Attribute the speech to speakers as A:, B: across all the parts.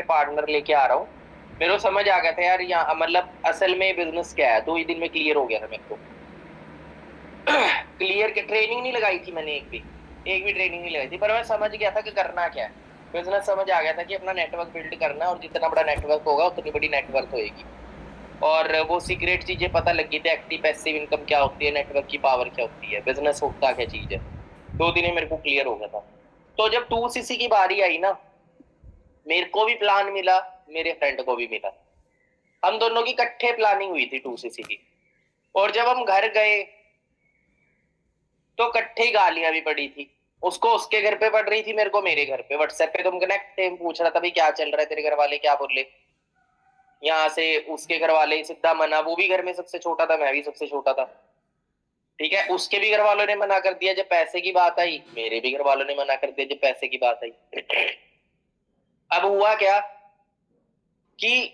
A: Partner लेके आ रहा हूँ। मेरे को समझ आ गया था यार, यहाँ मतलब असल में बिजनेस क्या है, 2 ही दिन में क्लियर हो गया था मेरे को। क्लियर के ट्रेनिंग नहीं लगाई थी मैंने, एक भी ट्रेनिंग नहीं लगाई थी, पर मैं समझ गया था कि करना क्या है। बिजनेस समझ आ गया था कि अपना नेटवर्क बिल्ड करना है, और जितना बड़ा नेटवर्क होगा उतनी बड़ी नेटवर्क होएगी। और वो सीक्रेट चीजें पता लगी थी, एक्टिव पैसिव इनकम क्या होती है, नेटवर्क की पावर क्या होती है, बिजनेस होता क्या चीज है। 2 दिन में मेरे को क्लियर हो गया था। तो जब 2cc की बारी आई ना, मेरे को भी प्लान मिला, मेरे फ्रेंड को भी मिला। हम दोनों की इकट्ठे प्लानिंग हुई थी 2cc की। और जब हम घर गए तो इकट्ठे ही गालियां भी पड़ी थी। उसको उसके घर पे पड़ रही थी, मेरे को मेरे घर पे। व्हाट्सएप पे तुम कनेक्ट थे, पूछ रहा था भाई क्या चल रहा है, तेरे घर वाले क्या बोले। यहाँ से उसके घर वाले सीधा मना, वो भी घर में सबसे छोटा था, मैं भी सबसे छोटा था। ठीक है, उसके भी घर वालों ने मना कर दिया जब पैसे की बात आई, मेरे भी घर वालों ने मना कर दिया जब पैसे की बात आई। अब हुआ क्या कि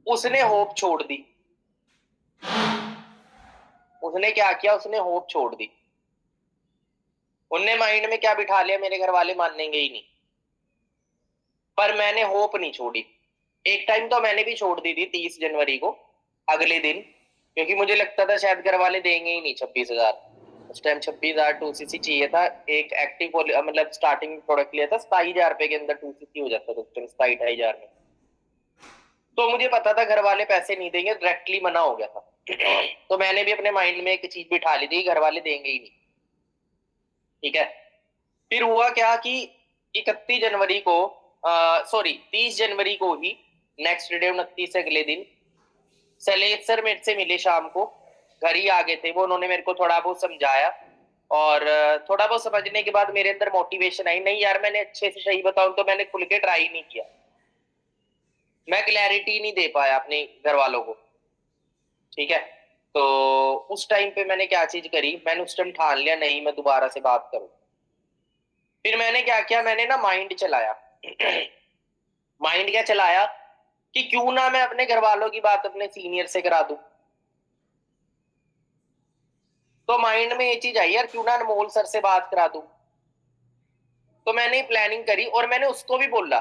A: उसने होप छोड़ दी। उसने क्या किया, उसने होप छोड़ दी। उनने माइंड में क्या बिठा लिया, मेरे घर वाले मानेंगे ही नहीं। पर मैंने होप नहीं छोड़ी। एक टाइम तो मैंने भी छोड़ दी थी 30 जनवरी को, अगले दिन। क्योंकि मुझे लगता था शायद घर वाले देंगे ही नहीं 26,000। उस टाइम 26,000 2cc चाहिए था। एक एक्टिव मतलब स्टार्टिंग प्रोडक्ट लिया था 27,000 रुपए के अंदर 2cc हो जाता था, 27-28,000 में। तो मुझे पता था घर वाले पैसे नहीं देंगे, डायरेक्टली मना हो गया था। तो मैंने भी अपने माइंड में एक चीज बिठा ली थी, घर वाले देंगे ही नहीं। ठीक है। फिर हुआ क्या कि 31 जनवरी को, सॉरी 30 जनवरी को ही, नेक्स्ट डे 29 से अगले दिन, शैलेश सर मेरे से मिले शाम को। घर ही आ गए थे वो, उन्होंने मेरे को थोड़ा बहुत समझाया। और थोड़ा बहुत समझने के बाद मेरे अंदर मोटिवेशन आई, नहीं यार मैंने अच्छे से सही बताऊं तो मैंने खुल के ट्राई नहीं किया। मैं क्लैरिटी नहीं दे पाया अपने घर वालों को। ठीक है। तो उस टाइम पे मैंने क्या चीज करी, मैंने उस टाइम ठान लिया नहीं मैं दोबारा से बात करूं। फिर मैंने क्या किया, मैंने ना माइंड चलाया। माइंड क्या चलाया कि क्यों ना मैं अपने घर वालों की बात अपने सीनियर से करा दूं। तो माइंड में ये चीज आई यार, क्यों ना अनमोल सर से बात करा दूं। तो मैंने प्लानिंग करी और मैंने उसको भी बोला,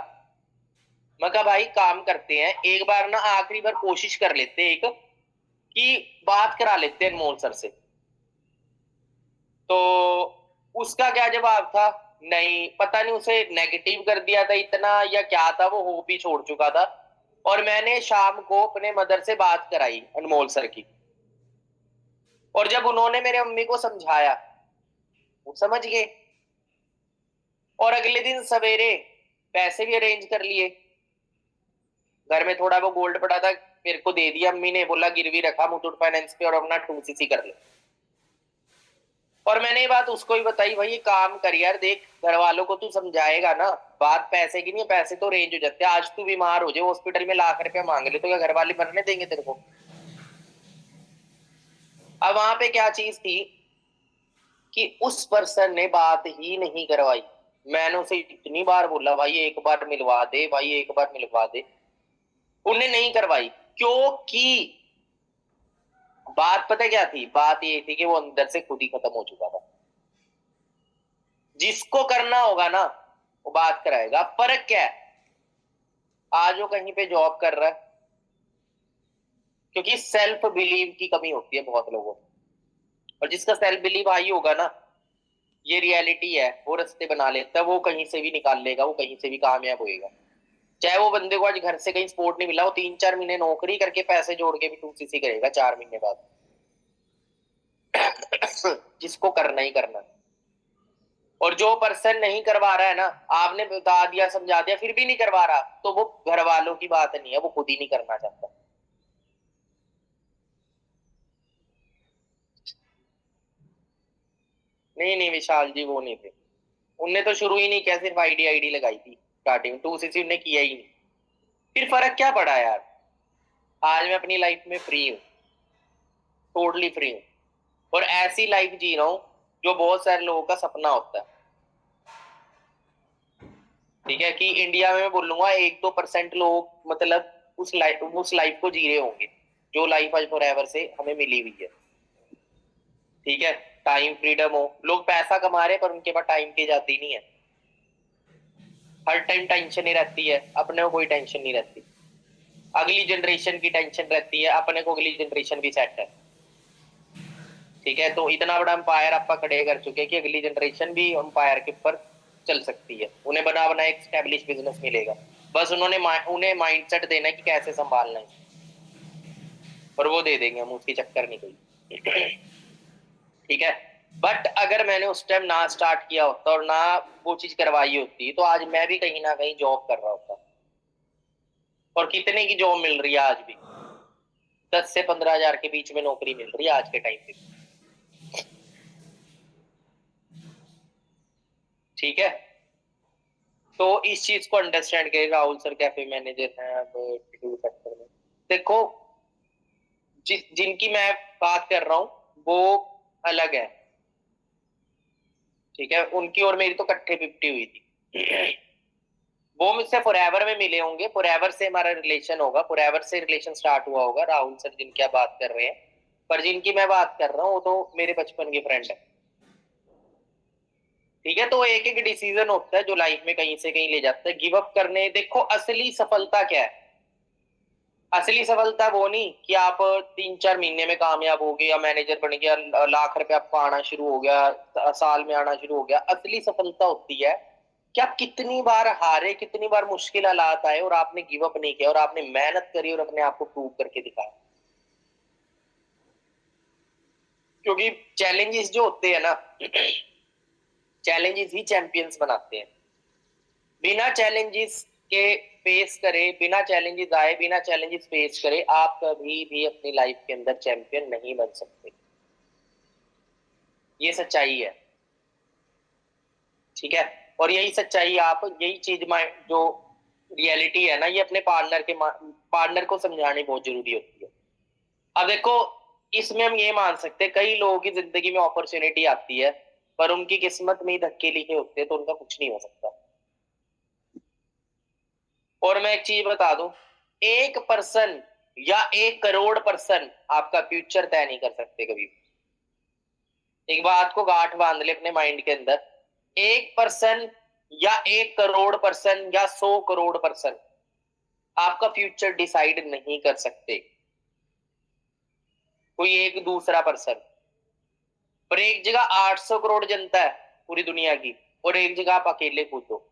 A: मैं कहा भाई काम करते हैं, एक बार ना आखिरी बार कोशिश कर लेते हैं, एक कि बात करा लेते हैं अनमोल सर से। तो उसका क्या जवाब था, नहीं पता नहीं उसे नेगेटिव कर दिया था इतना या क्या था, वो होप ही छोड़ चुका था। और मैंने शाम को अपने मदर से बात कराई अनमोल सर की। और जब उन्होंने मेरे मम्मी को समझाया, वो समझ गए। और अगले दिन सवेरे पैसे भी अरेंज कर लिए। घर में थोड़ा वो गोल्ड पड़ा था, मेरे को दे दिया अम्मी ने, बोला गिरवी रखा मुथूट फाइनेंस पे और अपना 2cc कर ले। और मैंने ये बात उसको ही बताई, भाई ये काम कर यार, देख घर वालों को तू समझाएगा ना, बात पैसे की नहीं है, पैसे तो रेंज हो जाते हैं। आज तू बीमार हो जाए हॉस्पिटल में लाख रुपया मांग ले, तो क्या घर वाले मरने देंगे तेरे को। अब वहां पे क्या चीज थी कि उस पर्सन ने बात ही नहीं करवाई। मैंने उसे इतनी बार बोला भाई एक बार मिलवा दे, भाई एक बार मिलवा दे, उन्हें नहीं करवाई। क्योंकि बात पता क्या थी, बात ये थी कि वो अंदर से खुद ही खत्म हो चुका था। जिसको करना होगा ना वो बात कराएगा। फर्क क्या है, आज वो कहीं पे जॉब कर रहा है, क्योंकि सेल्फ बिलीव की कमी होती है बहुत लोगों में। और जिसका सेल्फ बिलीव हाई होगा ना, ये रियलिटी है, वो रास्ते बना लेता है, वो कहीं से भी निकाल लेगा, वो कहीं से भी कामयाब होएगा। चाहे वो बंदे को आज घर से कहीं सपोर्ट नहीं मिला, वो 3-4 महीने नौकरी करके पैसे जोड़ के भी 2cc करेगा 4 महीने बाद। जिसको करना ही करना। और जो पर्सन नहीं करवा रहा है ना, आपने बता दिया समझा दिया फिर भी नहीं करवा रहा, तो वो घर वालों की बात नहीं है, वो खुद ही नहीं करना चाहता। नहीं नहीं विशाल जी वो नहीं थे। उनने तो शुरू ही नहीं किया, सिर्फ आईडी आईडी लगाई थी स्टार्टिंग, 2cc उनने किया ही नहीं। फिर फर्क क्या पड़ा यार, आज मैं अपनी लाइफ में फ्री हूँ, टोटली फ्री हूँ। और ऐसी लाइफ जी रहा हूँ जो बहुत सारे लोगों का सपना होता है। ठीक है, कि इंडिया में मैं बोलूंगा 1-2% लोग मतलब उस लाइफ को जी रहे होंगे, जो लाइफ आज फॉर से हमें मिली हुई है। ठीक है, टाइम फ्रीडम हो, लोग पैसा कमा रहे हैं पर उनके पास टाइम की जाती नहीं है। हर टाइम टेंशन ही रहती है, अपने को कोई टेंशन नहीं रहती। अगली जनरेशन की टेंशन रहती है, अपने को अगली जनरेशन भी सेट है। ठीक है, तो इतना बड़ा अंपायर आप खड़े कर चुके हैं कि अगली जनरेशन भी अंपायर के ऊपर चल सकती है। उन्हें बना बना एक स्टैब्लिश बिजनेस मिलेगा, बस उन्हें माइंडसेट देना है कि कैसे संभालना है, और वो दे देंगे, हम उसकी चक्कर नहीं कोई। ठीक है, बट अगर मैंने उस टाइम ना स्टार्ट किया होता और ना वो चीज करवाई होती, तो आज मैं भी कहीं ना कहीं जॉब कर रहा होता। और कितने की जॉब मिल रही है आज भी, 10 से 15 हजार के बीच में नौकरी मिल रही है आज के टाइम पे। ठीक है, तो इस चीज को अंडरस्टैंड करें। राहुल सर कैफे मैनेजर हैं अब सेक्टर में। देखो, जिनकी मैं बात कर रहा हूं वो अलग है। ठीक है, उनकी और मेरी तो कट्ठे 50 हुई थी। वो मुझसे फॉरएवर में मिले होंगे, फॉरएवर से हमारा रिलेशन होगा, फॉरएवर से रिलेशन स्टार्ट हुआ होगा राहुल सर जिनकी आप बात कर रहे हैं। पर जिनकी मैं बात कर रहा हूँ वो तो मेरे बचपन के फ्रेंड है। ठीक है, तो एक एक डिसीजन होता है जो लाइफ में कहीं से कहीं ले जाता है गिव अप करने। देखो, असली सफलता क्या है? असली सफलता वो नहीं कि आप 3-4 महीने में कामयाब हो गए या मैनेजर बन गया, लाख रुपए आपको आना शुरू हो गया, साल में आना शुरू हो गया। असली सफलता होती है कि आप कितनी बार हारे, कितनी बार मुश्किल हालात आए और आपने गिव अप नहीं किया और आपने मेहनत करी और अपने आप को प्रूव करके दिखाया। क्योंकि चैलेंजेस जो होते हैं ना, चैलेंजेस ही चैंपियंस बनाते हैं। बिना चैलेंजेस के फेस करे, बिना चैलेंजेस आए, बिना चैलेंजेस फेस करे, आप कभी भी अपनी लाइफ के अंदर चैंपियन नहीं बन सकते। ये सच्चाई है। ठीक है, और यही सच्चाई, आप यही चीज जो रियलिटी है ना, ये अपने पार्टनर को समझानी बहुत जरूरी होती है। अब देखो, इसमें हम ये मान सकते हैं कई लोगों की जिंदगी में अपॉर्चुनिटी आती है, पर उनकी किस्मत में ही धक्के लिखे होते हैं, तो उनका कुछ नहीं हो सकता। और मैं एक चीज बता दूं, 1% या 1 करोड़% आपका फ्यूचर तय नहीं कर सकते कभी। एक बात को गांठ बांध ले अपने माइंड के अंदर, 1% या 1 करोड़% या 100 करोड़% आपका फ्यूचर डिसाइड नहीं कर सकते कोई एक दूसरा पर्सन। पर एक जगह 800 करोड़ जनता है पूरी दुनिया की, और एक जगह आप अकेले कूदो।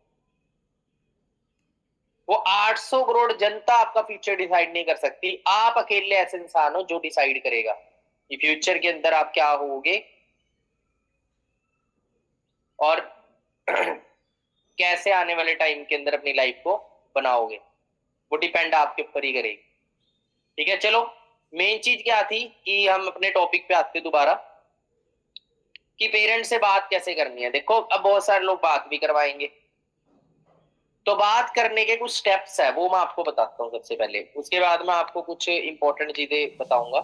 A: वो 800 करोड़ जनता आपका फ्यूचर डिसाइड नहीं कर सकती, आप अकेले ऐसे इंसान हो जो डिसाइड करेगा कि फ्यूचर के अंदर आप क्या होगे और कैसे आने वाले टाइम के अंदर अपनी लाइफ को बनाओगे। वो डिपेंड आपके ऊपर ही करेगी। ठीक है, चलो, मेन चीज क्या थी कि हम अपने टॉपिक पे आते दोबारा, कि पेरेंट्स से बात कैसे करनी है। देखो, अब बहुत सारे लोग बात भी करवाएंगे, तो बात करने के कुछ स्टेप्स है, वो मैं आपको बताता हूँ सबसे पहले, उसके बाद मैं आपको कुछ इंपॉर्टेंट चीजें बताऊंगा।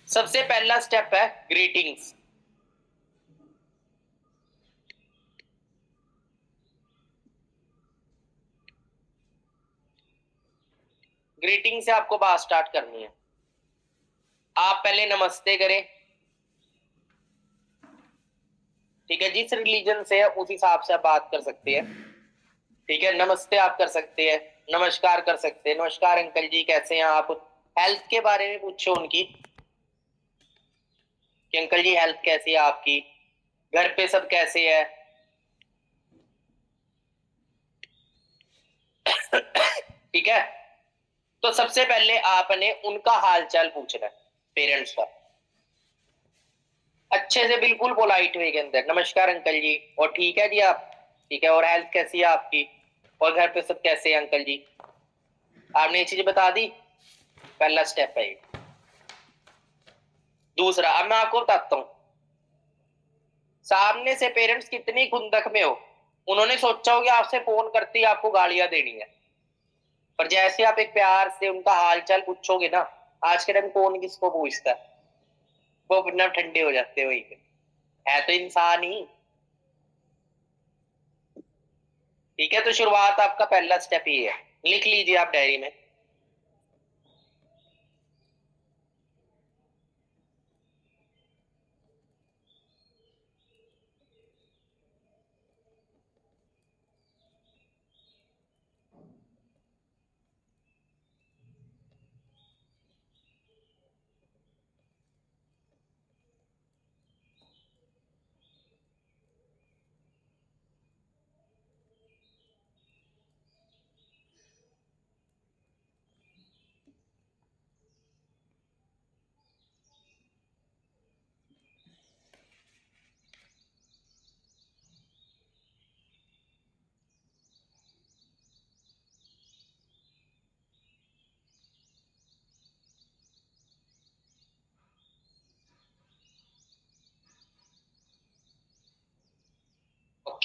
A: सबसे पहला स्टेप है ग्रीटिंग्स। ग्रीटिंग से आपको बात स्टार्ट करनी है। आप पहले नमस्ते करें। ठीक है, जिस रिलीजन से है उस हिसाब से आप बात कर सकते हैं। ठीक है, नमस्ते आप कर सकते हैं, नमस्कार कर सकते हैं, नमस्कार अंकल जी कैसे हैं आप। हेल्थ के बारे में पूछो उनकी कि अंकल जी हेल्थ कैसी है आपकी, घर पे सब कैसे है। ठीक है, तो सबसे पहले आपने उनका हालचाल पूछना है, पेरेंट्स का, अच्छे से बिल्कुल पोलाइट वे के अंदर, नमस्कार अंकल जी, और ठीक है जी आप, ठीक है, और हेल्थ कैसी है आपकी, और घर पे सब कैसे हैं अंकल जी। आपने ये चीज बता दी, पहला स्टेप है ये। दूसरा, अब मैं आपको बताता हूं, सामने से पेरेंट्स कितनी खुंदक में हो, उन्होंने सोचा हो कि आपसे फोन करती आपको गालियां देनी है, पर जैसे आप एक प्यार से उनका हालचाल पूछोगे ना, आज के टाइम कौन किसको पूछता है, वो अपना ठंडे हो जाते हैं वहीं पे, है तो इंसान ही। ठीक है, तो शुरुआत आपका पहला स्टेप ये है, लिख लीजिए आप डायरी में।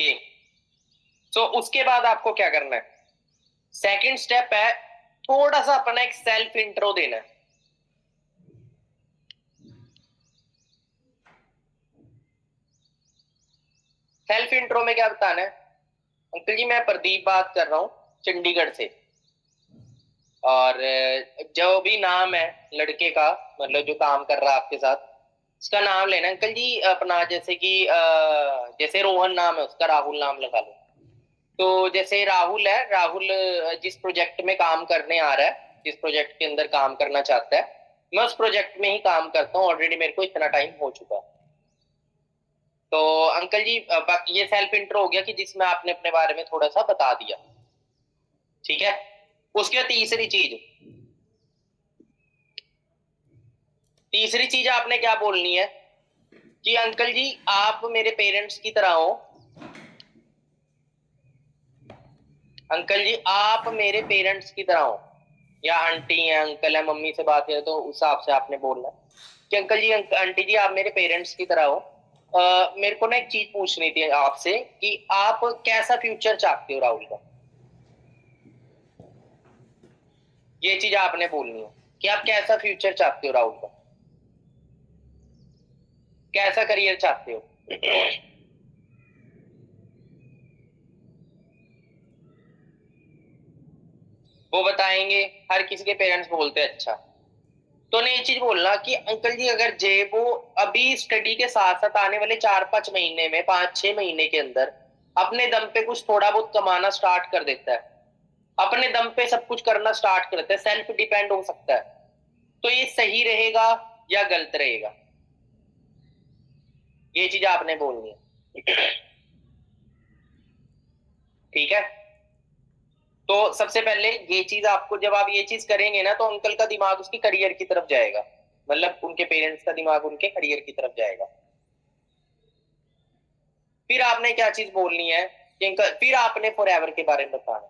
A: ओके, तो उसके बाद आपको क्या करना है, सेकंड स्टेप है थोड़ा सा अपना एक सेल्फ इंट्रो देना है। सेल्फ इंट्रो में क्या बताना है, अंकल जी मैं प्रदीप बात कर रहा हूँ चंडीगढ़ से, और जो भी नाम है लड़के का, मतलब जो काम कर रहा है आपके साथ, उसका नाम लेना अंकल जी अपना, जैसे कि जैसे रोहन नाम है उसका, राहुल नाम लगा लो। तो जैसे राहुल है, राहुल जिस प्रोजेक्ट में काम करने आ रहा है, जिस प्रोजेक्ट के अंदर काम करना चाहता है, मैं उस प्रोजेक्ट में ही काम करता हूँ ऑलरेडी, मेरे को इतना टाइम हो चुका है। तो अंकल जी बाकी ये सेल्फ इंट्रो हो गया कि जिसमें आपने अपने बारे में थोड़ा सा बता दिया, ठीक है। उसके बाद तीसरी चीज आपने क्या बोलनी है कि अंकल जी आप मेरे पेरेंट्स की तरह हो, अंकल जी आप मेरे पेरेंट्स की तरह हो, या आंटी है अंकल है मम्मी से बात है तो उस हिसाब से आपने बोलना कि अंकल जी आंटी जी आप मेरे पेरेंट्स की तरह हो। मेरे को ना एक चीज पूछनी थी आपसे कि आप कैसा फ्यूचर चाहते हो राहुल का, ये चीज आपने बोलनी है कि आप कैसा फ्यूचर चाहते हो राहुल का, कैसा करियर चाहते हो। वो बताएंगे, हर किसी के पेरेंट्स बोलते हैं अच्छा। तो ने ये चीज बोलना कि अंकल जी अगर जे वो अभी स्टडी के साथ साथ आने वाले 4-5 महीने में, 5-6 महीने के अंदर अपने दम पे कुछ थोड़ा बहुत कमाना स्टार्ट कर देता है, अपने दम पे सब कुछ करना स्टार्ट कर देता है, सेल्फ डिपेंड हो सकता है, तो ये सही रहेगा या गलत रहेगा, ये चीज आपने बोलनी है। ठीक है। तो सबसे पहले ये चीज आपको, जब आप ये चीज करेंगे ना तो अंकल का दिमाग उसकी करियर की तरफ जाएगा, मतलब उनके पेरेंट्स का दिमाग उनके करियर की तरफ जाएगा। फिर आपने क्या चीज बोलनी है कि फिर आपने फॉरएवर के बारे में बताना,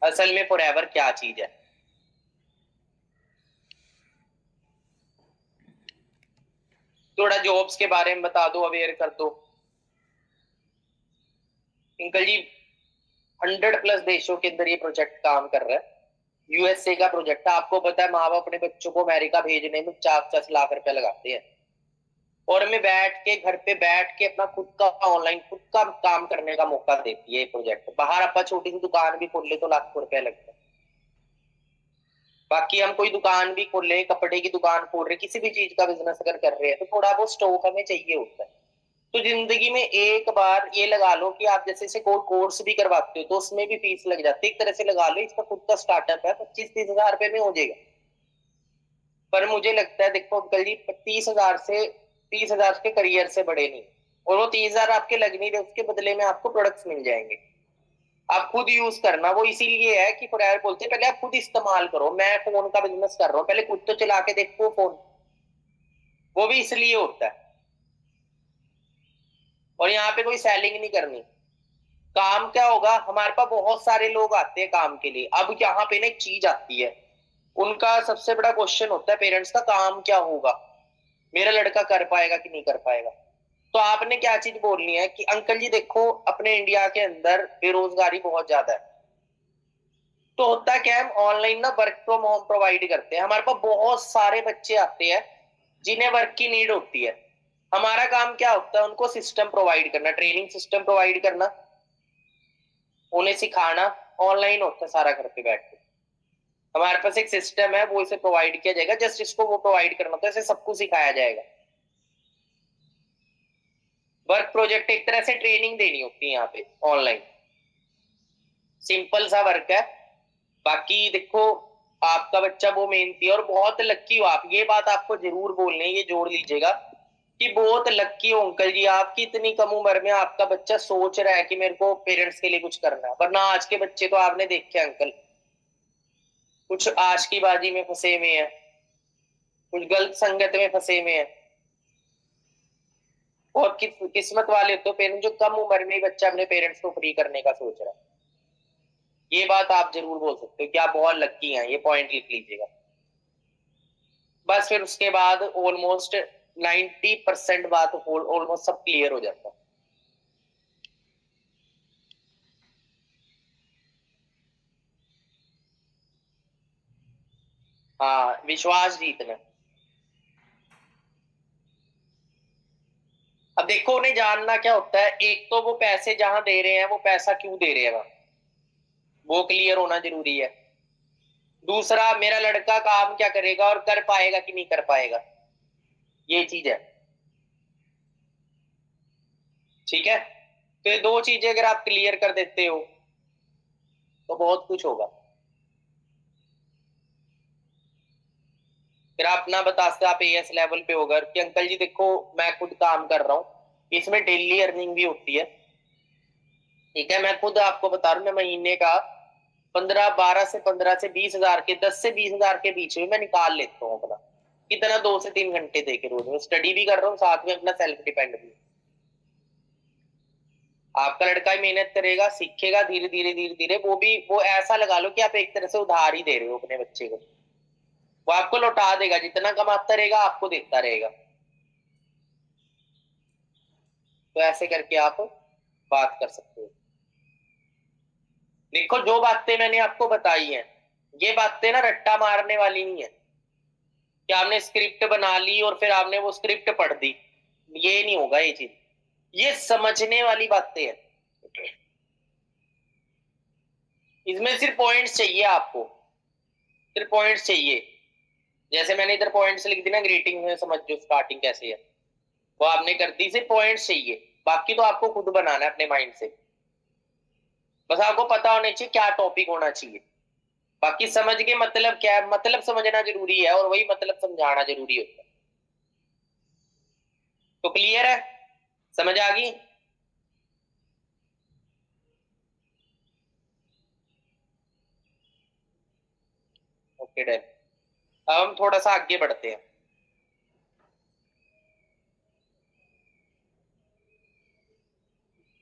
A: असल में फॉरएवर क्या चीज है। थोड़ा जॉब्स के बारे में बता दो, अवेयर कर दो। अंकल जी 100+ देशों के अंदर ये प्रोजेक्ट काम कर रहा है, यूएसए का प्रोजेक्ट है, आपको पता है माँ बाप अपने बच्चों को अमेरिका भेजने में 50-50 लाख रुपए लगाते हैं, और हमें बैठ के घर पे बैठ के अपना खुद का ऑनलाइन खुद का काम करने का मौका देती है ये प्रोजेक्ट। बाहर अपना छोटी सी दुकान भी खोल ले तो लाखों रुपए लगते हैं, बाकी हम कोई दुकान भी खोल रहे, कपड़े की दुकान खोल रहे, किसी भी चीज का बिजनेस अगर कर रहे हैं तो थोड़ा बहुत स्टॉक हमें चाहिए होता है। तो जिंदगी में एक बार ये लगा लो कि आप जैसे से कोई कोर्स भी करवाते हो तो उसमें भी फीस लग जाती है, एक तरह से लगा लो इसका खुद का स्टार्टअप है, 25-30 हजार रुपए में हो जाएगा। पर मुझे लगता है देखो अंकल जी 30 हजार के करियर से बड़े नहीं, और वो 30 हजार आपके लग नहीं रहे, उसके बदले में आपको प्रोडक्ट्स मिल जाएंगे, आप खुद यूज करना। वो इसीलिए है कि फॉरएवर बोलते हैं पहले आप खुद इस्तेमाल करो, मैं फोन का बिजनेस कर रहा हूँ पहले खुद तो चला के देखो फोन, वो भी इसलिए होता है। और यहाँ पे कोई सेलिंग नहीं करनी। काम क्या होगा, हमारे पास बहुत सारे लोग आते हैं काम के लिए, अब यहाँ पे ना एक चीज आती है, उनका सबसे बड़ा क्वेश्चन होता है पेरेंट्स का, काम क्या होगा, मेरा लड़का कर पाएगा कि नहीं कर पाएगा। तो आपने क्या चीज बोलनी है कि अंकल जी देखो अपने इंडिया के अंदर बेरोजगारी बहुत ज्यादा है, तो होता क्या है, हम ऑनलाइन ना वर्क फ्रॉम होम प्रोवाइड करते हैं, हमारे पास बहुत सारे बच्चे आते हैं जिन्हें वर्क की नीड होती है, हमारा काम क्या होता है उनको सिस्टम प्रोवाइड करना, ट्रेनिंग सिस्टम प्रोवाइड करना, उन्हें सिखाना, ऑनलाइन होता है सारा घर पे बैठ के। हमारे पास एक सिस्टम है वो इसे प्रोवाइड किया जाएगा, जस्ट इसको वो प्रोवाइड करना होता है, इसे सबको सिखाया जाएगा। वर्क प्रोजेक्ट एक तरह से ट्रेनिंग देनी होती है यहाँ पे ऑनलाइन, सिंपल सा वर्क है। बाकी देखो आपका बच्चा वो मेहनती है और बहुत लक्की हो आप, ये बात आपको जरूर बोलनी है, ये जोड़ लीजिएगा कि बहुत लक्की हो अंकल जी आप कि इतनी कम उम्र में आपका बच्चा सोच रहा है कि मेरे को पेरेंट्स के लिए कुछ करना है, वरना आज के बच्चे तो आपने देखे अंकल कुछ आशिकीबाजी में फंसे हुए हैं, कुछ गलत संगत में फंसे हुए हैं, और किस्मत वाले तो पेरेंट्स जो कम उम्र में ही बच्चा अपने पेरेंट्स को फ्री करने का सोच रहा है। ये बात आप जरूर बोल सकते हो कि आप बहुत लक्की हैं, ये पॉइंट लिख लीजिएगा। बस फिर उसके बाद ऑलमोस्ट 90% बात ऑलमोस्ट सब क्लियर हो जाता है। हाँ, विश्वास जीतना। अब देखो, उन्हें जानना क्या होता है, एक तो वो पैसे जहां दे रहे हैं वो पैसा क्यों दे रहे हैं वहां, वो क्लियर होना जरूरी है। दूसरा, मेरा लड़का काम क्या करेगा और कर पाएगा कि नहीं कर पाएगा, ये चीज है। ठीक है, तो ये दो चीजें अगर आप क्लियर कर देते हो तो बहुत कुछ होगा। फिर आप ना बता सकते आप एएस लेवल पे होगा कि अंकल जी देखो मैं खुद काम कर रहा हूँ, इसमें डेली अर्निंग भी होती है। ठीक है, मैं खुद आपको बता रहा हूँ, मैं महीने का 15 से 20 हजार के 10 से 20 हजार के बीच में मैं निकाल लेता हूँ अपना। कितना, 2 से 3 घंटे दे के रोज मैं स्टडी भी कर रहा हूँ, साथ में अपना सेल्फ डिपेंड भी। आपका लड़का ही मेहनत करेगा, सीखेगा धीरे धीरे धीरे धीरे, वो भी वो ऐसा लगा लो कि आप एक तरह से उधार ही दे रहे हो अपने बच्चे को। वो आपको लौटा देगा, जितना कमाता रहेगा आपको देता रहेगा। तो ऐसे करके आप बात कर सकते हो। देखो, जो बातें मैंने आपको बताई हैं, ये बातें ना रट्टा मारने वाली नहीं है कि आपने स्क्रिप्ट बना ली और फिर आपने वो स्क्रिप्ट पढ़ दी। ये नहीं होगा ये चीज, ये समझने वाली बातें हैं। इसमें सिर्फ पॉइंट्स चाहिए आपको, सिर्फ पॉइंट्स चाहिए। जैसे मैंने इधर पॉइंट्स लिख दी ना, ग्रीटिंग में समझ जो स्टार्टिंग कैसे है, वो आपने कर दी, सिर्फ पॉइंट्स चाहिए। बाकी तो आपको खुद बनाना है अपने माइंड से। बस आपको पता होना चाहिए क्या टॉपिक होना चाहिए। बाकी समझ के मतलब क्या है, मतलब समझना जरूरी है और वही मतलब समझाना जरूरी होता है। तो क्लियर है, समझ आ गई। Okay done. अब हम थोड़ा सा आगे बढ़ते हैं।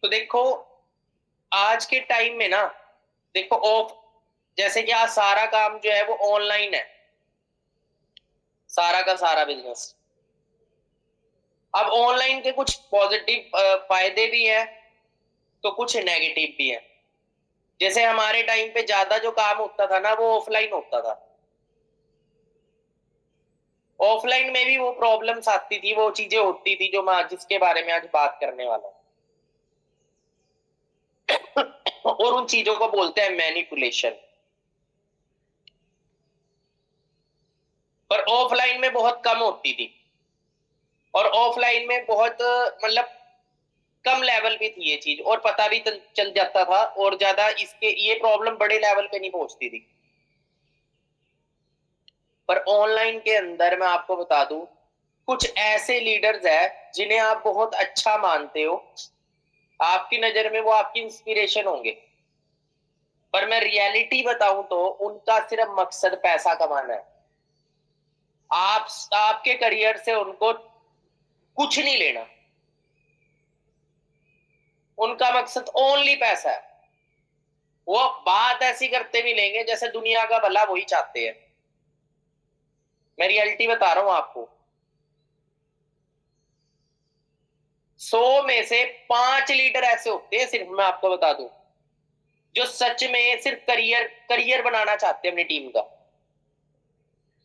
A: तो देखो, आज के टाइम में ना, देखो ऑफ, जैसे कि आज सारा काम जो है वो ऑनलाइन है, सारा का सारा बिजनेस। अब ऑनलाइन के कुछ पॉजिटिव फायदे भी हैं तो कुछ नेगेटिव भी हैं। जैसे हमारे टाइम पे ज्यादा जो काम होता था ना वो ऑफलाइन होता था। ऑफलाइन में भी वो प्रॉब्लम्स आती थी, वो चीजें होती थी जो मैं जिसके बारे में आज बात करने वाला हूँ। और उन चीजों को बोलते हैं मैनिपुलेशन। पर ऑफलाइन में बहुत कम होती थी, और ऑफलाइन में बहुत मतलब कम लेवल पे थी ये चीज, और पता भी चल जाता था, और ज्यादा इसके ये प्रॉब्लम बड़े लेवल पे नहीं पहुंचती थी। पर ऑनलाइन के अंदर मैं आपको बता दूं, कुछ ऐसे लीडर्स हैं जिन्हें आप बहुत अच्छा मानते हो, आपकी नजर में वो आपकी इंस्पिरेशन होंगे, पर मैं रियलिटी बताऊं तो उनका सिर्फ मकसद पैसा कमाना है। आप आपके करियर से उनको कुछ नहीं लेना, उनका मकसद ओनली पैसा है। वो बात ऐसी करते भी लेंगे जैसे दुनिया का भला वही चाहते हैं। मैं रियलिटी बता रहा हूं आपको, 100 में से 5 लीडर ऐसे होते हैं, सिर्फ मैं आपको बता दूं, जो सच में सिर्फ करियर करियर बनाना चाहते हैं अपनी टीम का।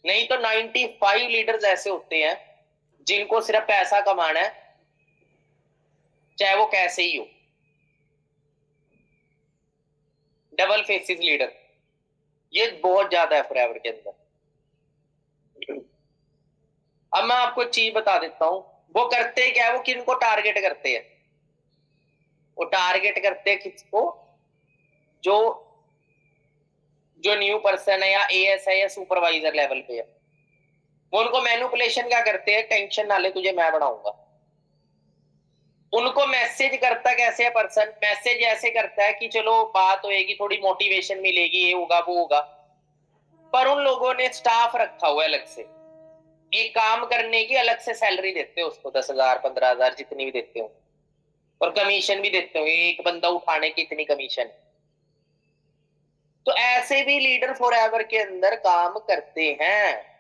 A: नहीं तो 95 लीडर्स ऐसे होते हैं जिनको सिर्फ पैसा कमाना है, चाहे वो कैसे ही हो। डबल फेसिस लीडर ये बहुत ज्यादा है फॉरएवर के अंदर। अब मैं आपको एक चीज बता देता हूं, वो करते क्या है, वो किनको टारगेट करते हैं, वो टारगेट करते हैं किसको, जो जो न्यू पर्सन है या एएस है या सुपरवाइजर लेवल पे है। वो उनको मैनिपुलेशन क्या करते हैं, टेंशन ना ले तुझे मैं बढ़ाऊंगा। उनको मैसेज करता कैसे है पर्सन, मैसेज ऐसे करता है कि चलो बात होएगी, थोड़ी मोटिवेशन मिलेगी, ये होगा वो होगा। पर उन लोगों ने स्टाफ रखा हुआ है अलग से, एक काम करने की अलग से सैलरी देते हो उसको, 10,000 15,000 जितनी भी देते हो, और कमीशन भी देते हो, एक बंदा उठाने की इतनी कमीशन। तो ऐसे भी लीडर फॉरएवर के अंदर काम करते हैं,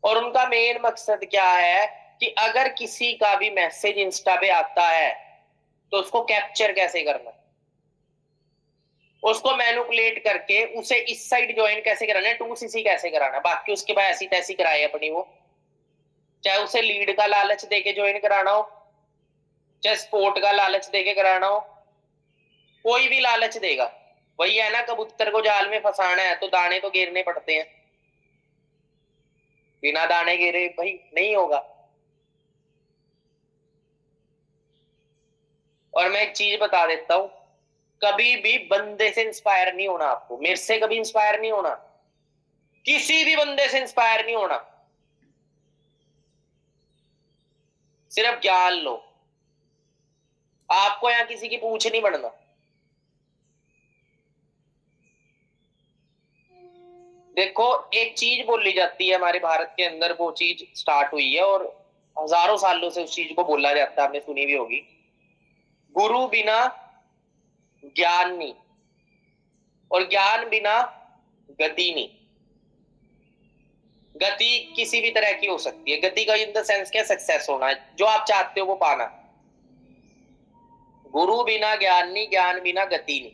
A: और उनका मेन मकसद क्या है कि अगर किसी का भी मैसेज इंस्टा पे आता है तो उसको कैप्चर कैसे करना, उसको मैनिपुलेट करके उसे इस साइड ज्वाइन कैसे कराना है, 2cc कैसे कराना, बाकी उसके बाद ऐसी तैसी कराए अपनी वो, चाहे उसे लीड का लालच देके ज्वाइन कराना हो, चाहे स्पोर्ट का लालच देके कराना हो, कोई भी लालच देगा। वही है ना, कबूतर को जाल में फंसाना है तो दाने तो गिरने पड़ते हैं, बिना दाने गिरे भाई नहीं होगा। और मैं एक चीज बता देता हूं, कभी भी बंदे से इंस्पायर नहीं होना, आपको मेरे से कभी इंस्पायर नहीं होना, किसी भी बंदे से इंस्पायर नहीं होना, सिर्फ ज्ञान लो। आपको यहां किसी की पूछ नहीं बढ़ना। देखो एक चीज बोली जाती है हमारे भारत के अंदर, वो चीज स्टार्ट हुई है और हजारों सालों से उस चीज को बोला जाता है, आपने सुनी भी होगी, गुरु बिना ज्ञान नहीं, और ज्ञान बिना गति नहीं। गति किसी भी तरह की हो सकती है, गति का इन द सेंस क्या, सक्सेस होना है, जो आप चाहते हो वो पाना। गुरु बिना ज्ञान नहीं, ज्ञान बिना गति नहीं।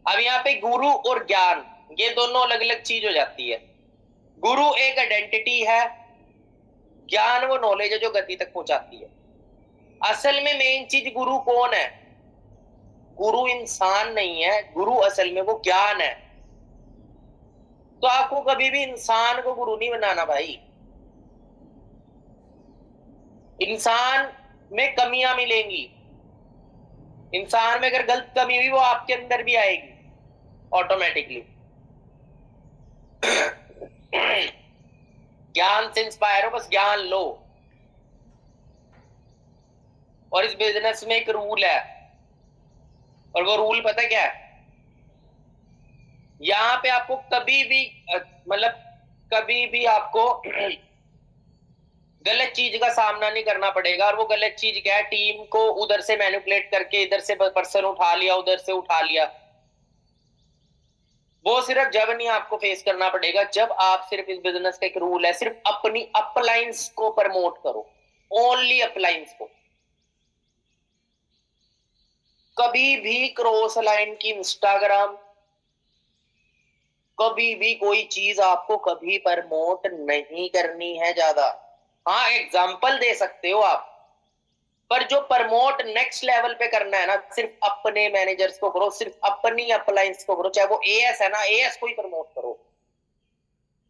A: अब यहाँ पे गुरु और ज्ञान ये दोनों अलग अलग चीज हो जाती है। गुरु एक आइडेंटिटी है, ज्ञान वो नॉलेज है जो गति तक पहुंचाती है। असल में मेन चीज गुरु कौन है, गुरु इंसान नहीं है, गुरु असल में वो ज्ञान है। तो आपको कभी भी इंसान को गुरु नहीं बनाना भाई। इंसान में कमियां मिलेंगी, इंसान में अगर गलत कमी हुई वो आपके अंदर भी आएगी ऑटोमेटिकली। ज्ञान से इंस्पायर हो, बस ज्ञान लो। और इस बिजनेस में एक रूल है, और वो रूल पता क्या है, यहां पे आपको कभी भी मतलब कभी भी आपको गलत चीज का सामना नहीं करना पड़ेगा। और वो गलत चीज क्या है, टीम को उधर से मैनिपुलेट करके इधर से पर्सन उठा लिया, उधर से उठा लिया, वो सिर्फ जब नहीं आपको फेस करना पड़ेगा, जब आप सिर्फ, इस बिजनेस का एक रूल है, सिर्फ अपनी अपलाइंस को प्रमोट करो, ओनली अपलाइंस को। कभी भी क्रॉस लाइन की इंस्टाग्राम, कभी भी कोई चीज आपको कभी प्रमोट नहीं करनी है ज्यादा। हाँ एग्जाम्पल दे सकते हो आप, पर जो प्रमोट नेक्स्ट लेवल पे करना है ना, सिर्फ अपने मैनेजर्स को करो, सिर्फ अपनी अप्लायंस को करो, चाहे वो एएस है ना, एएस को ही प्रमोट करो,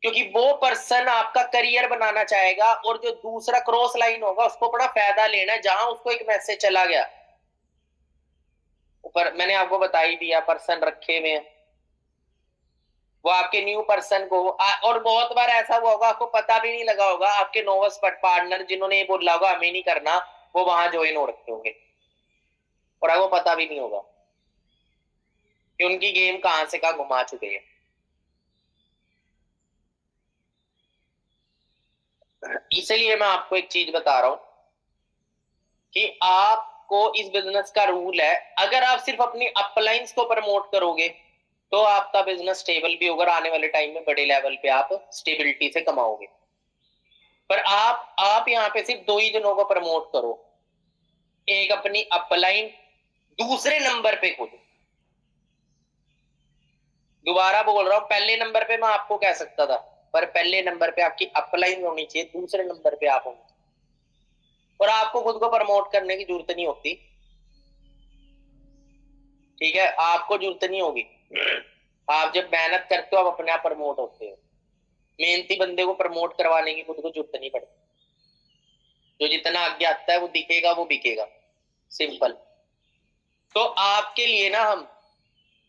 A: क्योंकि वो पर्सन आपका करियर बनाना चाहेगा, और जो दूसरा क्रॉस लाइन होगा उसको बड़ा फायदा लेना है, जहां उसको एक मैसेज चला गया। ऊपर मैंने आपको बता ही दिया, पर्सन रखे हुए हैं, वो आपके न्यू पर्सन को, और बहुत बार ऐसा हुआ होगा आपको पता भी नहीं लगा होगा, आपके नोवस पार्टनर जिन्होंने ये बोला होगा हमें नहीं करना, वो वहां ज्वाइन हो रखे होंगे, और आपको पता भी नहीं होगा कि उनकी गेम कहां से कहां घुमा चुके हैं। इसलिए मैं आपको एक चीज बता रहा हूं कि आपको इस बिजनेस का रूल है, अगर आप सिर्फ अपनी अपलाइंस को प्रमोट करोगे तो आपका बिजनेस स्टेबल भी होगा, आने वाले टाइम में बड़े लेवल पे आप स्टेबिलिटी से कमाओगे। पर आप यहाँ पे सिर्फ दो ही जनों को प्रमोट करो, एक अपनी अपलाइन, दूसरे नंबर पे खुद। दोबारा बोल रहा हूं, पहले नंबर पे मैं आपको कह सकता था, पर पहले नंबर पे आपकी अपलाइन होनी चाहिए, दूसरे नंबर पे आप होनी चाहिए, और आपको खुद को प्रमोट करने की जरूरत नहीं होती। ठीक है, आपको जरूरत नहीं होगी, आप जब मेहनत करते हो आप अपने आप प्रमोट होते हो। मेहनती बंदे को प्रमोट करवाने की खुद को जरूरत नहीं पड़ती, जो जितना आगे आता है वो दिखेगा, वो बिकेगा, सिंपल। तो आपके लिए ना, हम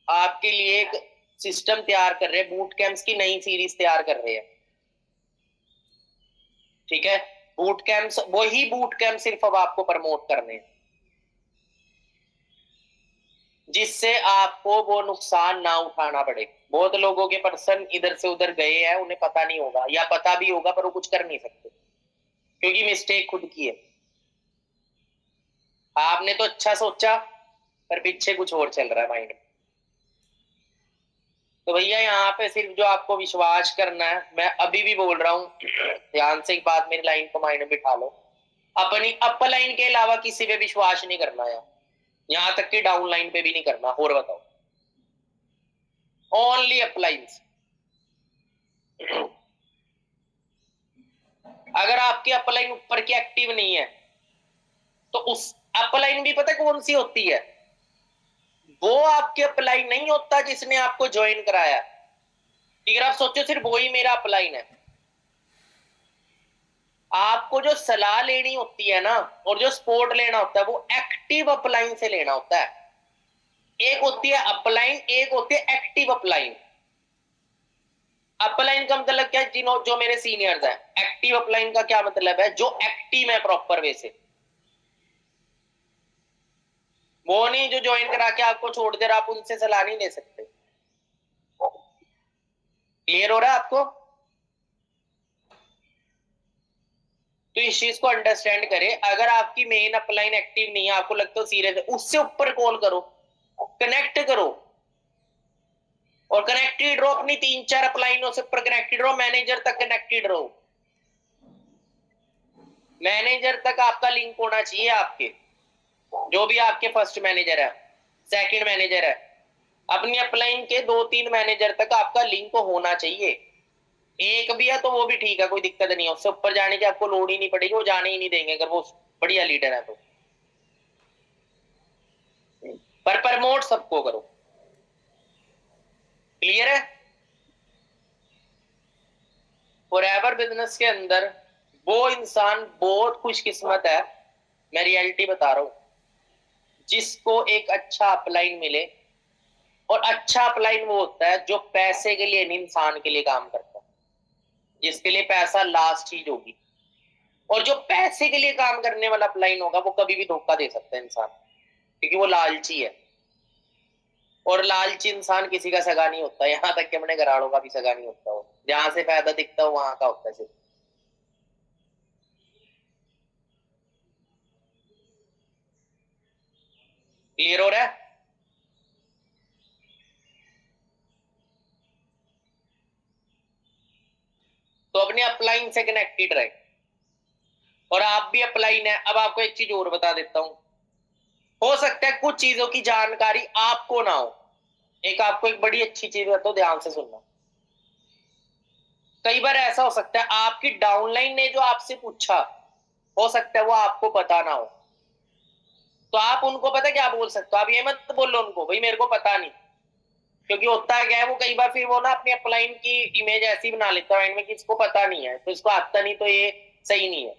A: आपके लिए एक सिस्टम तैयार कर रहे हैं, बूट कैंप्स की नई सीरीज तैयार कर रहे हैं। ठीक है, बूट कैंप्स, वही बूट कैंप सिर्फ अब आपको प्रमोट करने हैं, जिससे आपको वो नुकसान ना उठाना पड़े। बहुत लोगों के पर्सन इधर से उधर गए हैं, उन्हें पता नहीं होगा, या पता भी होगा पर वो कुछ कर नहीं सकते, क्योंकि मिस्टेक खुद की है। आपने तो अच्छा सोचा पर पीछे कुछ और चल रहा है माइंड में। तो भैया यहाँ पे सिर्फ जो आपको विश्वास करना है, मैं अभी भी बोल रहा हूँ, ध्यान से एक बात मेरी लाइन को माइंड में बिठा लो, अपनी अप लाइन के अलावा किसी पे विश्वास नहीं करना है, यहाँ तक कि डाउन लाइन पे भी नहीं करना। और बताओ, ओनली अपलाइंस। अगर आपकी अपलाइन ऊपर की एक्टिव नहीं है तो उस अपलाइन भी पता कौन सी होती है, वो आपके अपलाइन नहीं होता जिसने आपको ज्वाइन कराया। अगर आप सोचो सिर्फ वही मेरा अपलाइन है, आपको जो सलाह लेनी होती है ना और जो सपोर्ट लेना होता है वो एक्टिव अपलाइन से लेना होता है। एक होती है अपलाइन, एक होती है एक्टिव अपलाइन। अपलाइन का मतलब क्या है, जिन्हों जो मेरे सीनियर्स हैं। एक्टिव अपलाइन का क्या मतलब है, जो एक्टिव है प्रॉपर वे से, वो नहीं जो ज्वाइन करा के आपको छोड़ दे रहा, आप उनसे सलाह नहीं ले सकते। क्लियर हो रहा है आपको? तो इस चीज को अंडरस्टैंड करें। अगर आपकी मेन अपलाइन एक्टिव नहीं है, आपको लगता है सीरियस है, उससे ऊपर कॉल करो, कनेक्ट करो और कनेक्टेड रहो। अपनी 3-4 अपलाइनों से ऊपर कनेक्टेड रहो, मैनेजर तक कनेक्टेड रहो। मैनेजर तक आपका लिंक होना चाहिए। आपके जो भी आपके फर्स्ट मैनेजर है, सेकंड मैनेजर है, अपनी अपलाइन के 2-3 मैनेजर तक आपका लिंक होना चाहिए। एक भी है तो वो भी ठीक है, कोई दिक्कत नहीं है, उससे ऊपर जाने की आपको लोड ही नहीं पड़ेगी, वो जाने ही नहीं देंगे अगर वो बढ़िया लीडर है तो। पर प्रमोट सबको करो। क्लियर है? फॉरएवर बिजनेस के अंदर वो इंसान बहुत खुशकिस्मत है, मैं रियलिटी बता रहा हूं, जिसको एक अच्छा अपलाइन मिले। और अच्छा अपलाइन वो होता है जो पैसे के लिए नहीं, इंसान के लिए काम करता है, जिसके लिए पैसा लास्ट चीज होगी। और जो पैसे के लिए काम करने वाला अपलाइन होगा वो कभी भी धोखा दे सकता है इंसान, क्योंकि वो लालची है। और लालची इंसान किसी का सगा नहीं होता, यहां तक कि अपने घराड़ों का भी सगा नहीं होता। वो जहां से फायदा दिखता हो वहां का होता है सिर्फ। क्लियर हो रहा है? तो अपने अपलाइन से कनेक्टेड रहे। और आप भी अपलाइन है। अब आपको एक चीज और बता देता हूं, हो सकता है कुछ चीजों की जानकारी आपको ना हो। एक आपको एक बड़ी अच्छी चीज है तो ध्यान से सुनना। कई बार ऐसा हो सकता है आपकी डाउनलाइन ने जो आपसे पूछा, हो सकता है वो आपको पता ना हो। तो आप उनको पता क्या बोल सकते हो, आप ये मत बोलो उनको भाई मेरे को पता नहीं। क्योंकि होता क्या है, वो कई बार फिर वो ना अपनी अपलाइन की इमेज ऐसी बना लेता है माइंड में कि इसको पता नहीं है, तो इसको आता नहीं, तो ये सही नहीं है।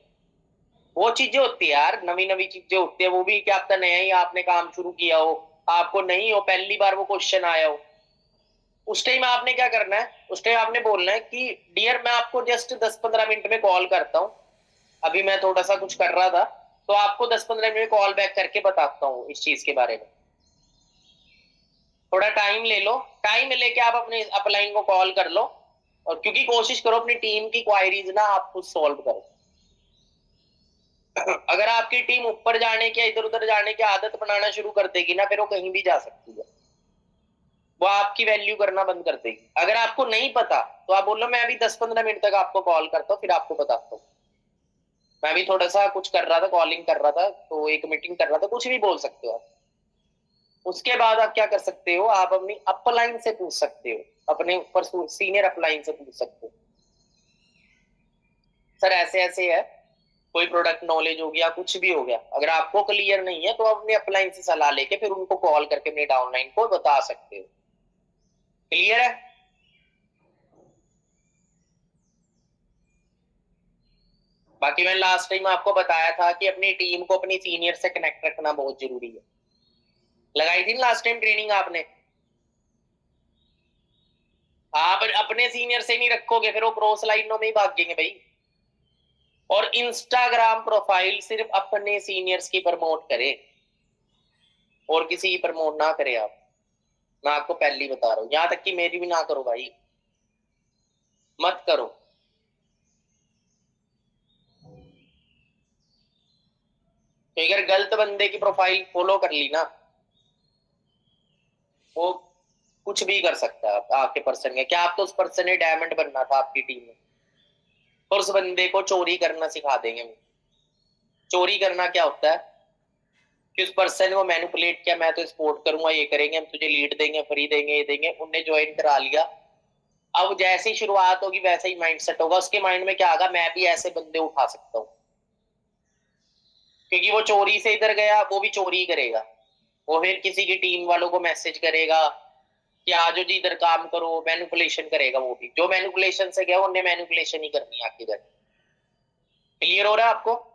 A: वो चीजें होती है यार, नवी नवी चीजें होती है, वो भी क्या पता नया ही आपने काम शुरू किया हो, आपको नहीं हो, पहली बार वो क्वेश्चन आया हो। उस टाइम आपने क्या करना है, उस टाइम आपने बोलना है कि डियर मैं आपको जस्ट 10-15 मिनट में कॉल करता हूँ, अभी मैं थोड़ा सा कुछ कर रहा था, तो आपको 10-15 मिनट में कॉल बैक करके बताता हूँ इस चीज के बारे में। थोड़ा टाइम ले लो, टाइम लेके आप अपने अपलाइन को कॉल कर लो। और क्योंकि कोशिश करो अपनी टीम की क्वायरीज ना आप खुद सॉल्व करो। अगर आपकी टीम ऊपर जाने की, इधर उधर जाने की आदत बनाना शुरू कर देगी ना, फिर वो कहीं भी जा सकती है, वो आपकी वैल्यू करना बंद कर देगी। अगर आपको नहीं पता तो आप बोलो मैं अभी 10-15 मिनट तक आपको कॉल करता हूँ, फिर आपको बताता हूँ। मैं भी थोड़ा सा कुछ कर रहा था, कॉलिंग कर रहा था, तो एक मीटिंग कर रहा था, कुछ भी बोल सकते हो आप। उसके बाद आप क्या कर सकते हो, आप अपनी अपलाइन से पूछ सकते हो, अपने ऊपर सीनियर अपलाइन से पूछ सकते हो, सर ऐसे ऐसे है, कोई प्रोडक्ट नॉलेज हो गया, कुछ भी हो गया, अगर आपको क्लियर नहीं है तो आप अपने अपलाइन से सलाह लेके फिर उनको कॉल करके अपने डाउनलाइन को बता सकते हो। क्लियर है? बाकी मैंने लास्ट टाइम आपको बताया था कि अपनी टीम को अपनी सीनियर से कनेक्ट रखना बहुत जरूरी है। लगाई थी लास्ट टाइम ट्रेनिंग आपने। आप अपने सीनियर से नहीं रखोगे फिर वो क्रॉस लाइनों में ही भागेंगे भाई। और इंस्टाग्राम प्रोफाइल सिर्फ अपने सीनियर्स की प्रमोट करे, और किसी की प्रमोट ना करे आप। मैं आपको पहले ही बता रहा हूं, यहां तक कि मेरी भी ना करो भाई, मत करो। तो अगर गलत बंदे की प्रोफाइल फॉलो कर ली ना, वो कुछ भी कर सकता है आपके पर्सन में। क्या आप तो उस पर्सन ने डायमंड बनना था आपकी टीम में, और उस बंदे को चोरी करना सिखा देंगे। चोरी करना क्या होता है, कि उस पर्सन को मैनिपुलेट किया, मैं तो सपोर्ट करूंगा, ये करेंगे, हम तुझे लीड देंगे, फ्री देंगे, ये देंगे, उनने ज्वाइन करा लिया। अब जैसी शुरुआत होगी वैसे ही माइंड सेट होगा उसके माइंड में, क्या आगा, मैं भी ऐसे बंदे उठा सकता हूँ, क्योंकि वो चोरी से इधर गया, वो भी चोरी ही करेगा। वो फिर किसी की टीम वालों को मैसेज करेगा कि आज जी इधर काम करो, मैनिपुलेशन करेगा। वो भी जो मैनिपुलेशन से गया उन्हें मैनिपुलेशन ही करनी है आगे जाके। क्लियर हो रहा है आपको?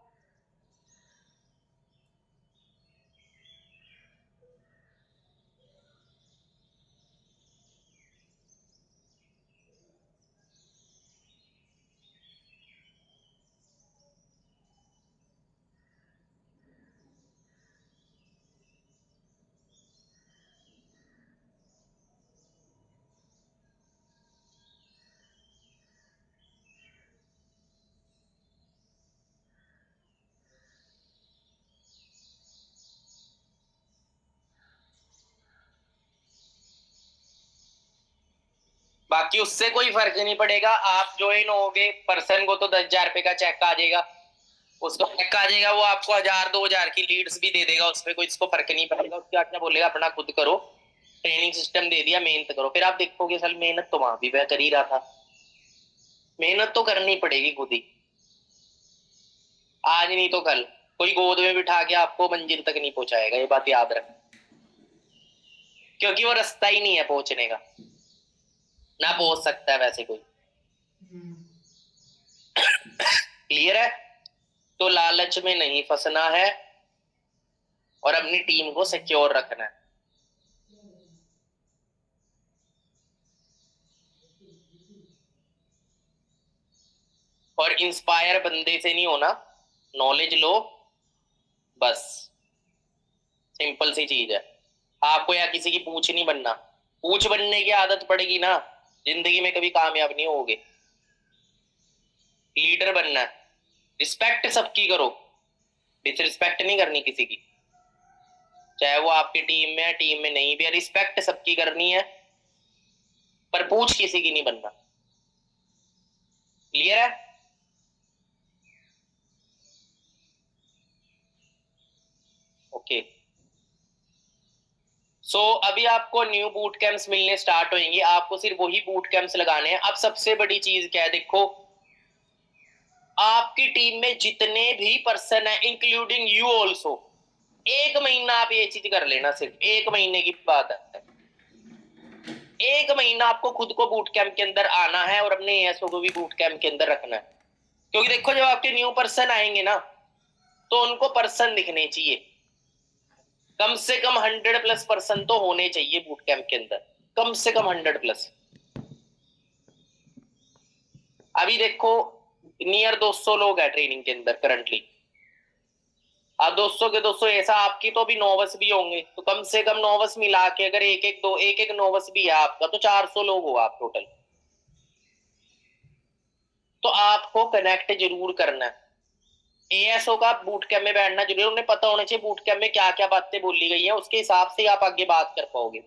A: बाकी उससे कोई फर्क नहीं पड़ेगा, आप ज्वाइन होगे, पर्सन को तो 10,000 रुपए का चेक आ जाएगा, उसको चेक आ जाएगा, वो आपको 1,000 2,000 की लीड्स भी दे देगा, उसमें कोई इसको फर्क नहीं पड़ेगा। उसके क्या बोलेगा, अपना खुद करो, ट्रेनिंग सिस्टम दे दिया, मेहनत करो। फिर आप देखोगे सर मेहनत तो वहां भी मैं कर ही रहा था, मेहनत तो करनी पड़ेगी खुद ही, आज नहीं तो कल कोई गोद में बिठा के आपको मंजिल तक नहीं पहुंचाएगा, ये बात याद रख, क्योंकि वो रास्ता ही नहीं है पहुंचने का, ना पहुंच सकता है वैसे कोई। क्लियर है? तो लालच में नहीं फंसना है और अपनी टीम को सिक्योर रखना है। और इंस्पायर बंदे से नहीं होना, नॉलेज लो बस, सिंपल सी चीज है। आपको या किसी की पूछ नहीं बनना, पूछ बनने की आदत पड़ेगी ना, जिंदगी में कभी कामयाब नहीं होगे। लीडर बनना है, रिस्पेक्ट सबकी करो, डिसरिस्पेक्ट नहीं करनी किसी की, चाहे वो आपकी टीम में है टीम में नहीं भी है, रिस्पेक्ट सबकी करनी है, पर पूछ किसी की नहीं बनना। क्लियर है? ओके। सो अभी आपको न्यू बूट कैंप्स मिलने स्टार्ट होंगे, आपको सिर्फ वही बूट कैंप्स लगाने हैं। अब सबसे बड़ी चीज क्या है, देखो आपकी टीम में जितने भी पर्सन है इंक्लूडिंग यू ऑल्सो, 1 महीना आप ये चीज कर लेना, सिर्फ 1 महीने की बात है। 1 महीना आपको खुद को बूट कैंप के अंदर आना है और अपने एएसओ को भी बूट कैंप के अंदर रखना है, क्योंकि देखो जब आपके न्यू पर्सन आएंगे ना, तो उनको पर्सन दिखने चाहिए, कम से कम 100+ पर्सन तो होने चाहिए बूट कैंप के अंदर, कम से कम 100+। अभी देखो नियर 200 लोग है ट्रेनिंग के अंदर करंटली, अब 200 के 200 ऐसा आपकी तो भी नोवस भी होंगे, तो कम से कम नोवस मिला के अगर एक एक नोवस भी है आपका, तो 400 लोग हो आप टोटल। तो आपको कनेक्ट जरूर करना है, एएसओ का बूट कैंप में बैठना जरूरी है, उन्हें पता होना चाहिए बूट कैंप में क्या क्या बातें बोली गई हैं, उसके हिसाब से आप आगे बात कर पाओगे।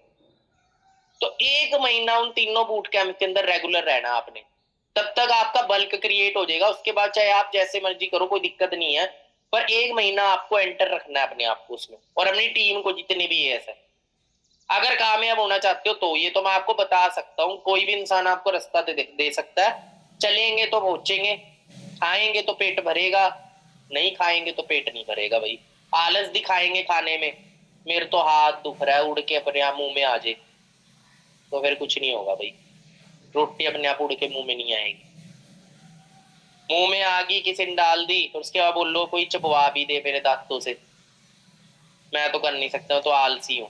A: तो 1 महीना उन तीनों बूट कैंप के अंदर रेगुलर रहना आपने, तब तक आपका बल्क क्रिएट हो जाएगा, उसके बाद चाहे आप जैसे मर्जी करो, कोई दिक्कत नहीं है, पर 1 महीना आपको एंटर रखना है अपने आप को उसमें, और अपनी टीम को जितने भी एएस है। अगर कामयाब होना चाहते हो तो ये तो मैं आपको बता सकता हूँ, कोई भी इंसान आपको रास्ता दे सकता है, चलेंगे तो पहुंचेंगे, खाएंगे तो पेट भरेगा, नहीं खाएंगे तो पेट नहीं भरेगा भाई। आलस दिखाएंगे खाने में, मेरे तो हाथ दुख रहा है, उड़ के अपने आप मुंह में आ जाए, तो फिर कुछ नहीं होगा भाई, रोटी अपने आप उड़ के मुंह में नहीं आएगी। मुंह में आ गई, किसी ने डाल दी, तो उसके बाद बोलो कोई चबवा भी दे मेरे दांतों से, मैं तो कर नहीं सकता, तो आलसी हूं,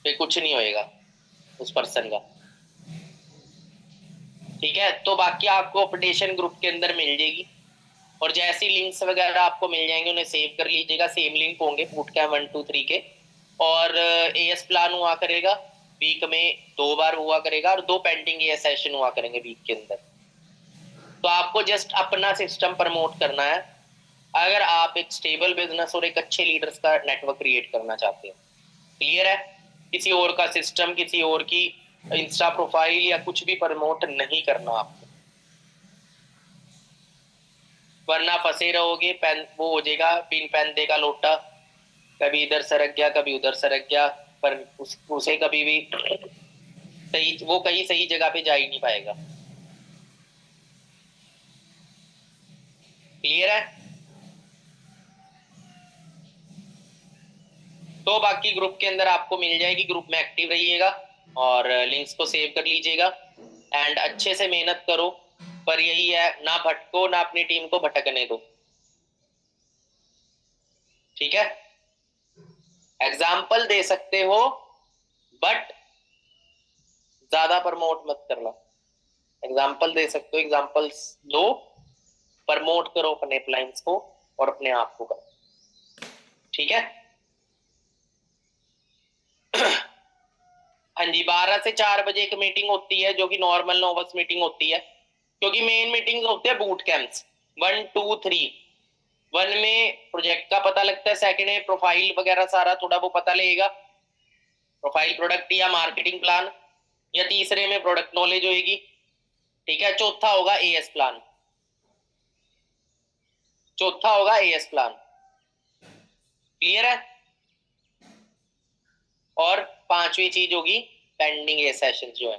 A: फिर कुछ नहीं होएगा उस पर्सन का। ठीक है, तो बाकी आपको अपडेशन ग्रुप के अंदर मिल जाएगी, और जैसी लिंक्स वगैरह आपको मिल जाएंगे उन्हें सेव कर लीजिएगा, सेम लिंक होंगे बूट कैंप 1 2 3 के। और एएस प्लान हुआ करेगा वीक में 2 बार हुआ करेगा, और 2 पेंडिंग एएस सेशन हुआ करेंगे वीक के अंदर। तो आपको जस्ट अपना सिस्टम प्रमोट करना है, अगर आप एक स्टेबल बिजनेस और एक अच्छे लीडर्स का नेटवर्क क्रिएट करना चाहते हैं। क्लियर है? किसी और का सिस्टम, किसी और की इंस्टा प्रोफाइल या कुछ भी प्रमोट नहीं करना आपको। वरना फंसे रहोगे, पेन वो हो जाएगा पिन पेन देगा लोटा, कभी इधर सरक गया कभी उधर सरक गया, पर उसे कभी भी सही, वो कहीं सही जगह पे जा ही नहीं पाएगा। क्लियर है? तो बाकी ग्रुप के अंदर आपको मिल जाएगी, ग्रुप में एक्टिव रहिएगा और लिंक्स को सेव कर लीजिएगा एंड अच्छे से मेहनत करो। पर यही है, ना भटको ना अपनी टीम को भटकने दो, ठीक है? एग्जाम्पल दे सकते हो बट ज्यादा प्रमोट मत करना। एग्जाम्पल दे सकते हो, एग्जाम्पल्स दो, प्रमोट करो अपने क्लाइंट्स को और अपने आप को करो, ठीक है? हाँ जी, 12 से 4 बजे एक मीटिंग होती है जो कि नॉर्मल नोवस मीटिंग होती है, क्योंकि मेन मीटिंग्स होते हैं बूट कैंप्स 1 2 3। 1 में प्रोजेक्ट का पता लगता है, सेकंड में प्रोफाइल वगैरह सारा थोड़ा वो पता लगेगा, प्रोफाइल प्रोडक्ट या मार्केटिंग प्लान, या तीसरे में प्रोडक्ट नॉलेज होगी, ठीक है? चौथा होगा एएस प्लान, चौथा होगा एएस प्लान। क्लियर है? और पांचवी चीज होगी पेंडिंग ए सेशन जो है,